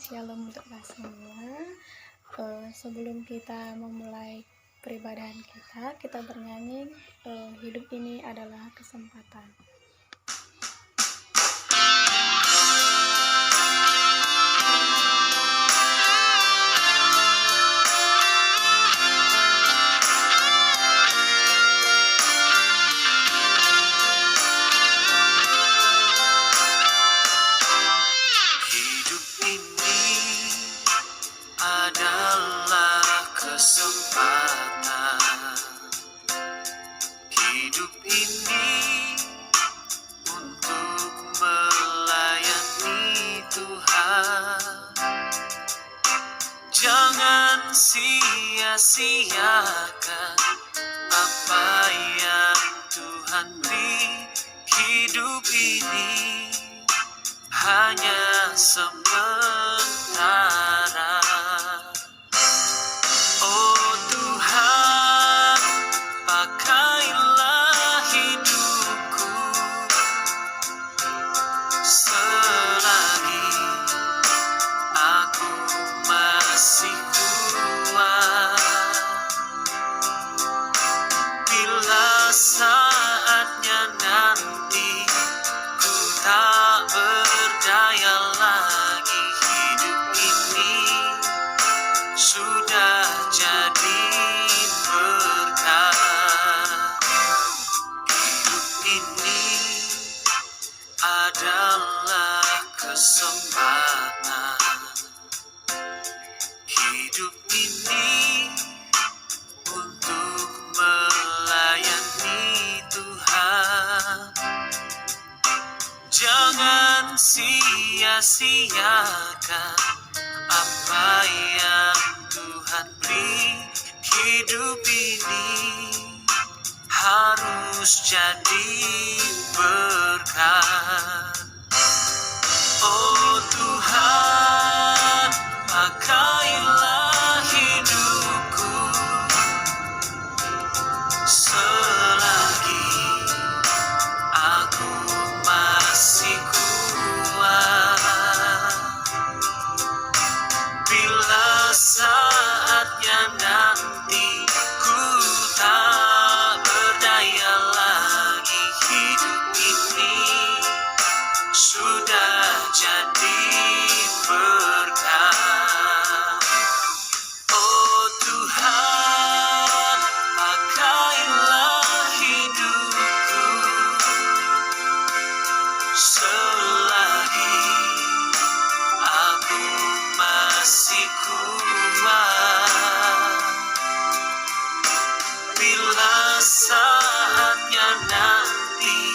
Shalom untuk kita semua. Sebelum kita memulai peribadahan kita bernyanyi, hidup ini adalah kesempatan. Hidup ini untuk melayani Tuhan. Jangan sia-siakan apa yang Tuhan beri. Hidup ini hanya sementara. Oh Tuhan, pakailah hidupku selagi aku masih kuat. Bila saatnya nanti ku tak berdaya lagi, hidup ini sudah jadi berkah. Hidup ini adalah kesempatan. Hidup ini untuk melayani Tuhan. Jangan sia-siakan apa yang Tuhan beri. Hidup ini harus jadi berkah. Oh Tuhan, pakailah hidupku selagi aku masih kuat. Bila saatnya nanti ku tak berdaya lagi, hidup ini sudah jadi berkah. Oh Tuhan, pakailah hidupku selagi aku masih kuat. Bila saatnya nanti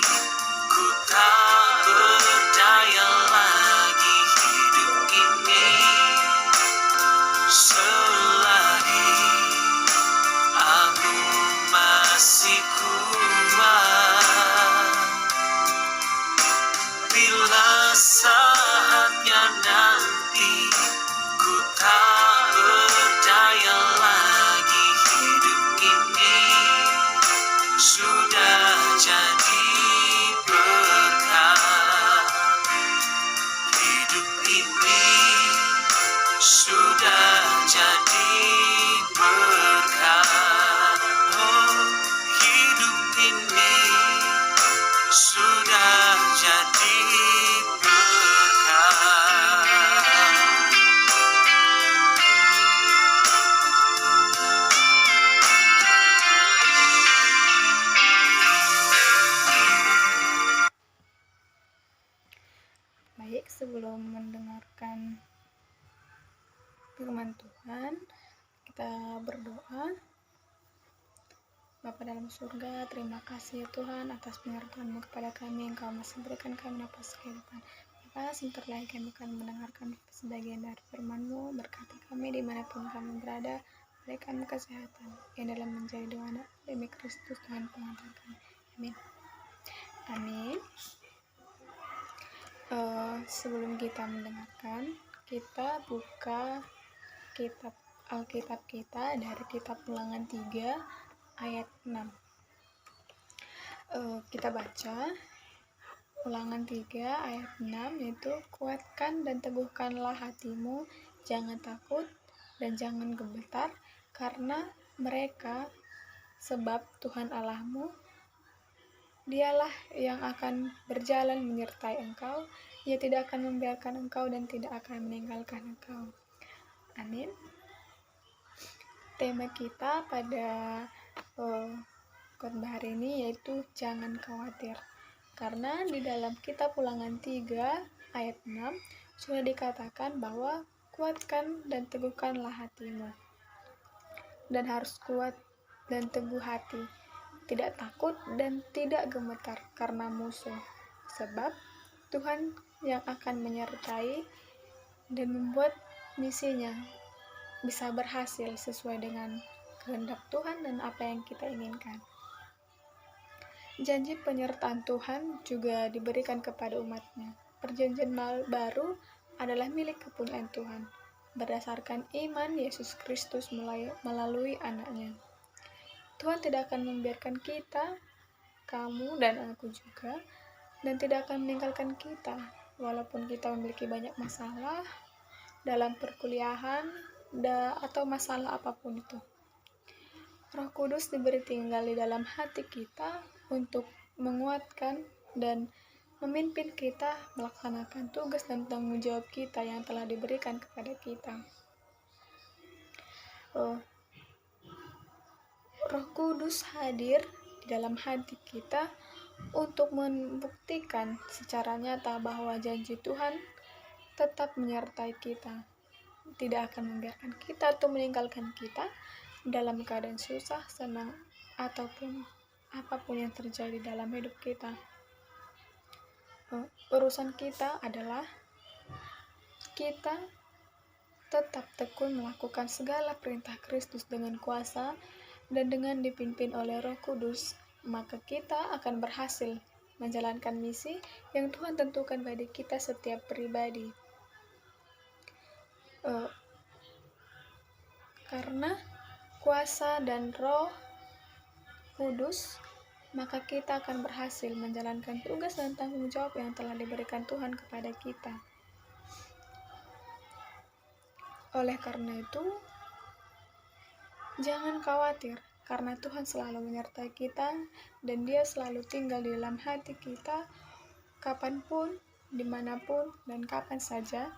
ku tak berdaya lagi, hidup ini selagi aku masih kuat. Bila saatnya nanti ku tak berdaya lagi, hidup ini sudah jadi berkah. Hidup ini sudah jadi berkah. Oh, hidup ini sudah jadi berkah. Baik, sebelum mendengarkan firman Tuhan, kita berdoa. Bapa dalam surga, terima kasih ya Tuhan atas penyertaan-Mu kepada kami. Engkau masih berikan kami nafas kehidupan. Bapa, sebentar lagi kami akan mendengarkan sebagian dari firman-Mu. Berkati kami dimanapun kami berada. Berikan kesehatan yang dalam menjadi doa anak demi Kristus Tuhan pengantar kami. Amin. Amin. Sebelum kita mendengarkan, kita buka kitab Alkitab kita dari kitab Ulangan 3 ayat 6. Kita baca. Ulangan 3 ayat 6 yaitu kuatkan dan teguhkanlah hatimu, jangan takut dan jangan gemetar karena mereka, sebab Tuhan Allahmu Dialah yang akan berjalan menyertai engkau, Ia tidak akan membiarkan engkau dan tidak akan meninggalkan engkau. Amin. Tema kita pada khotbah hari ini yaitu jangan khawatir. Karena di dalam kitab Ulangan 3 ayat 6 sudah dikatakan bahwa kuatkan dan teguhkanlah hatimu. Dan harus kuat dan teguh hati, tidak takut dan tidak gemetar karena musuh, sebab Tuhan yang akan menyertai dan membuat misinya bisa berhasil sesuai dengan kehendak Tuhan dan apa yang kita inginkan. Janji penyertaan Tuhan juga diberikan kepada umatnya. Perjanjian baru adalah milik kepunyaan Tuhan, berdasarkan iman Yesus Kristus melalui anaknya. Tuhan tidak akan membiarkan kita, kamu dan aku juga, dan tidak akan meninggalkan kita, walaupun kita memiliki banyak masalah dalam perkuliahan atau masalah apapun itu. Roh Kudus diberi tinggal di dalam hati kita untuk menguatkan dan memimpin kita melaksanakan tugas dan tanggung jawab kita yang telah diberikan kepada kita. Roh Kudus hadir di dalam hati kita untuk membuktikan secara nyata bahwa janji Tuhan tetap menyertai kita, tidak akan membiarkan kita atau meninggalkan kita dalam keadaan susah, senang, ataupun apapun yang terjadi dalam hidup kita. Urusan kita adalah kita tetap tekun melakukan segala perintah Kristus dengan kuasa dan dengan dipimpin oleh Roh Kudus, maka kita akan berhasil menjalankan misi yang Tuhan tentukan bagi kita setiap pribadi. Karena kuasa dan Roh Kudus, maka kita akan berhasil menjalankan tugas dan tanggung jawab yang telah diberikan Tuhan kepada kita. Oleh karena itu, jangan khawatir, karena Tuhan selalu menyertai kita dan Dia selalu tinggal di dalam hati kita kapanpun, dimanapun, dan kapan saja.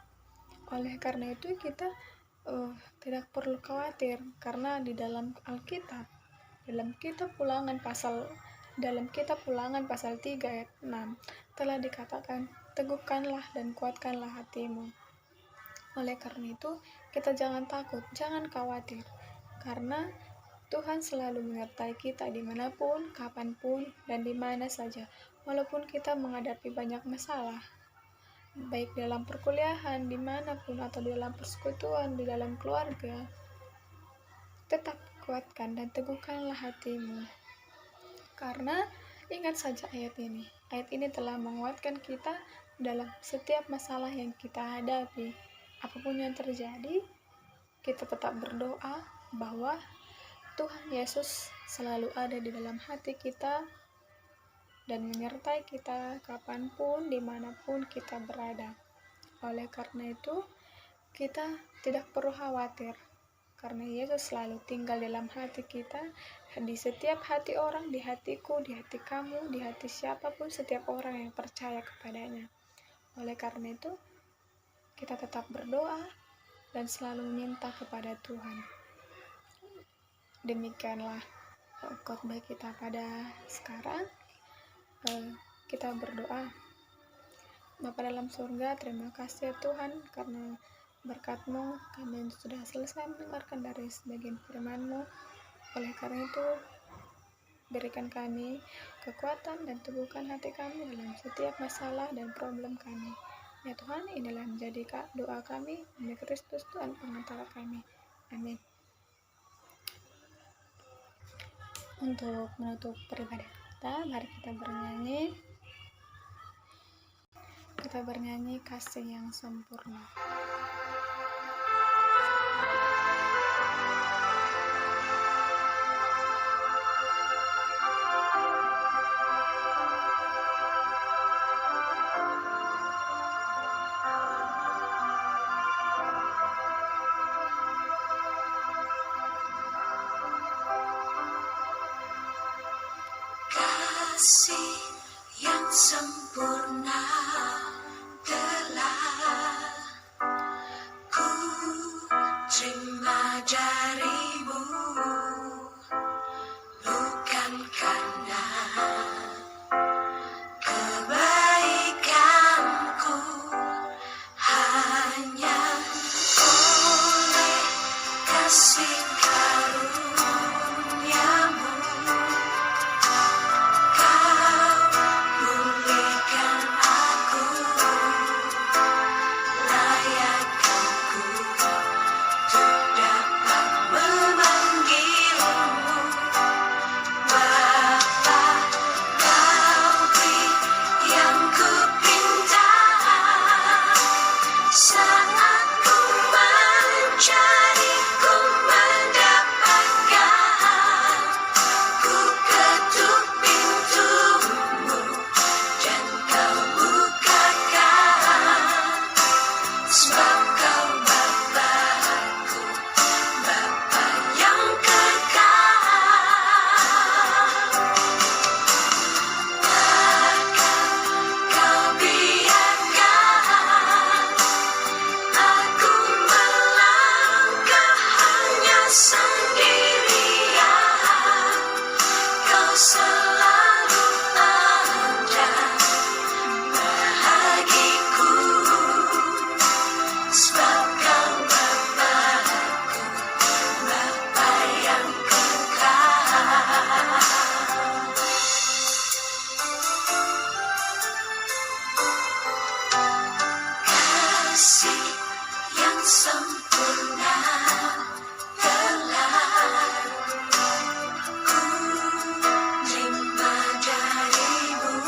Oleh karena itu kita tidak perlu khawatir, karena di dalam Alkitab, dalam kitab Ulangan pasal 3 ayat 6 telah dikatakan, teguhkanlah dan kuatkanlah hatimu. Oleh karena itu, kita jangan takut, jangan khawatir, karena Tuhan selalu menyertai kita dimanapun, kapanpun, dan dimana saja. Walaupun kita menghadapi banyak masalah, baik dalam perkuliahan, dimanapun, atau dalam persekutuan, di dalam keluarga, tetap kuatkan dan teguhkanlah hatimu. Karena ingat saja ayat ini telah menguatkan kita dalam setiap masalah yang kita hadapi. Apapun yang terjadi, kita tetap berdoa bahwa Tuhan Yesus selalu ada di dalam hati kita dan menyertai kita kapanpun, dimanapun kita berada. Oleh karena itu, kita tidak perlu khawatir, karena Yesus selalu tinggal dalam hati kita, di setiap hati orang, di hatiku, di hati kamu, di hati siapapun, setiap orang yang percaya kepadanya. Oleh karena itu, kita tetap berdoa dan selalu meminta kepada Tuhan. Demikianlah khotbah kita pada sekarang. Kita berdoa. Bapa dalam surga, terima kasih Tuhan, karena berkat-Mu kami sudah selesai mendengarkan dari sebagian firman-Mu. Oleh karena itu, berikan kami kekuatan dan teguhkan hati kami dalam setiap masalah dan problem kami. Ya Tuhan, inilah menjadi doa kami, demi Kristus Tuhan pengantara kami. Amin. Untuk menutup peribadatan kita, mari kita bernyanyi kasih yang sempurna. kasih yang sempurna telah ku terima darimu, bukan karena kebaikanku, hanya oleh kasih karuniamu kau pulihkan aku, layakkanku untuk dapat memanggilmu Bapa. Kau beri yang ku pinta saat ku mencari, ku mendapatkan. Ku ketuk pintumu dan kau bukakan, sebab kau Bapa-Ku, Bapa yang kekal. Kau biarkan aku melangkah hanya sendirian, kau selalu ada bahagiku, sebab kau Bapa-Ku, Bapa yang kekal. Kasih yang sempurna telah ku terima darimu,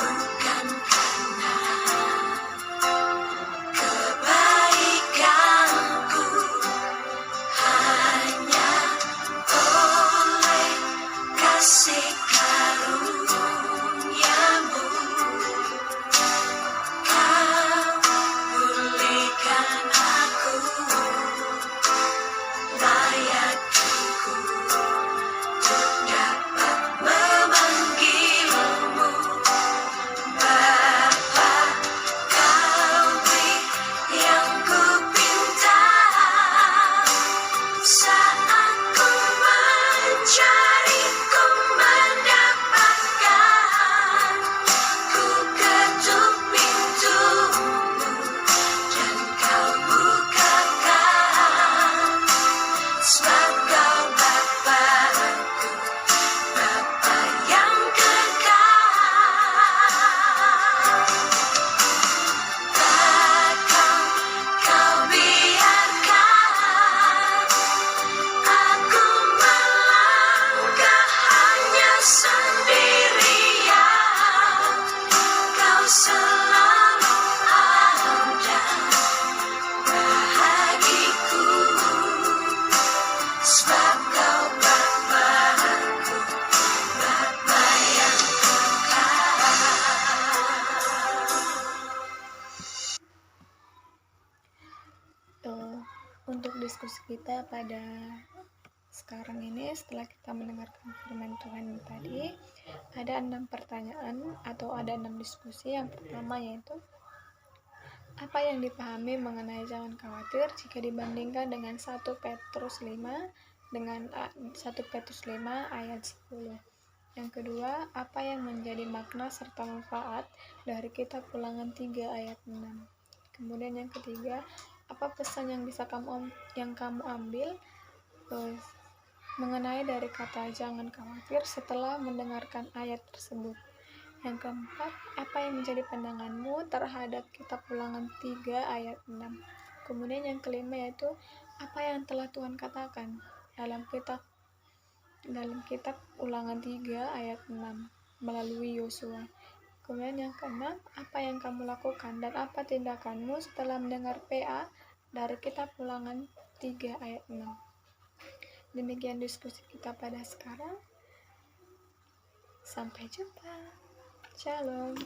bukan karena kebaikanku, hanya oleh kasih karuniamu kau pulihkan aku, layakkanku untuk dapat memanggilmu Bapa. Kau beri yang ku pinta saat ku mencari, ku mendapatkan. Ku ketuk pintumu dan kau bukakan, sebab kau Bapa-Ku, Bapa yang kekal. Takkan kau biarkan aku melangkah hanya sendirian, kau selalu ada bahagiku, sebab kau Bapa-Ku, Bapa yang Untuk diskusi kita pada sekarang ini, setelah kita mendengarkan firman Tuhan tadi, ada 6 pertanyaan atau ada 6 diskusi. Yang pertama yaitu, apa yang dipahami mengenai jangan khawatir jika dibandingkan dengan 1 Petrus 5 ayat 10. Yang kedua, apa yang menjadi makna serta manfaat dari kitab Ulangan 3 ayat 6. Kemudian yang ketiga, apa pesan yang bisa kamu ambil mengenai dari kata jangan khawatir setelah mendengarkan ayat tersebut. Yang keempat, apa yang menjadi pandanganmu terhadap kitab Ulangan 3 ayat 6. Kemudian yang kelima yaitu, apa yang telah Tuhan katakan dalam kitab Ulangan 3 ayat 6 melalui Yosua. Kemudian yang keenam, apa yang kamu lakukan dan apa tindakanmu setelah mendengar PA dari kitab Ulangan 3 ayat 6. Demikian diskusi kita pada sekarang. Sampai jumpa. Shalom.